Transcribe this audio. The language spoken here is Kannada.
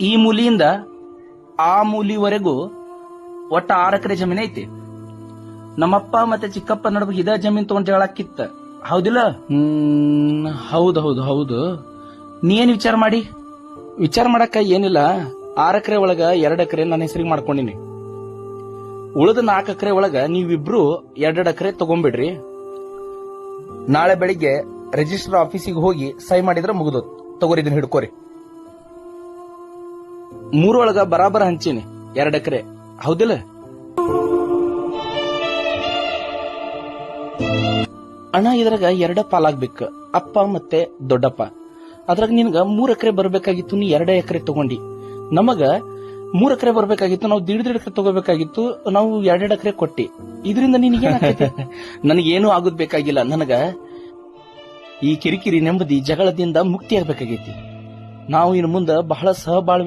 ಈ ಮೂಲಿಯಿಂದ ಆ ಮೂಲಿವರೆಗೂ ಒಟ್ಟ 6 ಎಕರೆ ಜಮೀನ್ ಐತಿ. ನಮ್ಮಪ್ಪ ಮತ್ತೆ ಚಿಕ್ಕಪ್ಪ ನಡುವೆ ಇದ ಜಮೀನ್ ತಗೊಂಡ್ ಜಗಳಕ್ಕಿತ್ತ, ಹೌದಿಲ್ಲ? ಹೌದು. ನೀ ಏನ್ ವಿಚಾರ ಮಾಡಕ್ಕ ಏನಿಲ್ಲ. 6 ಎಕರೆ ಒಳಗ 2 ಎಕರೆ ನನ್ನ ಹೆಸರಿಗೆ ಮಾಡ್ಕೊಂಡಿನಿ. ಉಳಿದ 4 ಎಕರೆ ಒಳಗ ನೀವಿಬ್ರು 2 ಎಕರೆ ತಗೊಂಡ್ಬಿಡ್ರಿ. ನಾಳೆ ಬೆಳಿಗ್ಗೆ ರಿಜಿಸ್ಟರ್ ಆಫೀಸಿಗೆ ಹೋಗಿ ಸಹಿ ಮಾಡಿದ್ರೆ ಮುಗಿದು. ತಗೋರಿ, ಇದನ್ನ ಹಿಡ್ಕೋರಿ. 3 ಒಳಗ ಬರಾಬರ ಹಂಚೀನಿ 2 ಎಕರೆ, ಹೌದಿಲ್ಲ? ಅಣ್ಣ ಇದ್ರಾಗ 2 ಪಾಲಾಗ್ಬೇಕು, ಅಪ್ಪ ಮತ್ತೆ ದೊಡ್ಡಪ್ಪ. ಅದ್ರಾಗ ನಿನ್ಗ 3 ಎಕರೆ ಬರ್ಬೇಕಾಗಿತ್ತು, ನೀ 2 ಎಕರೆ ತಗೊಂಡಿ. ನಮಗ 3 ಎಕರೆ ಬರ್ಬೇಕಾಗಿತ್ತು, ನಾವು 1.5 ಎಕರೆ ತಗೋಬೇಕಾಗಿತ್ತು, ನಾವು 2 ಎಕರೆ ಕೊಟ್ಟಿ. ಇದರಿಂದ ನಿನಗೇನಾಗ್ತೈತಿ? ನನಗೇನು ಆಗೋದ್ ಬೇಕಾಗಿಲ್ಲ. ನನಗ ಈ ಕಿರಿಕಿರಿ ನೆಮ್ಮದಿ ಜಗಳದಿಂದ ಮುಕ್ತಿ ಆಗ್ಬೇಕಾಗೈತಿ. ನಾವು ಇನ್ನು ಮುಂದೆ ಬಹಳ ಸಹಬಾಳ್ವೆ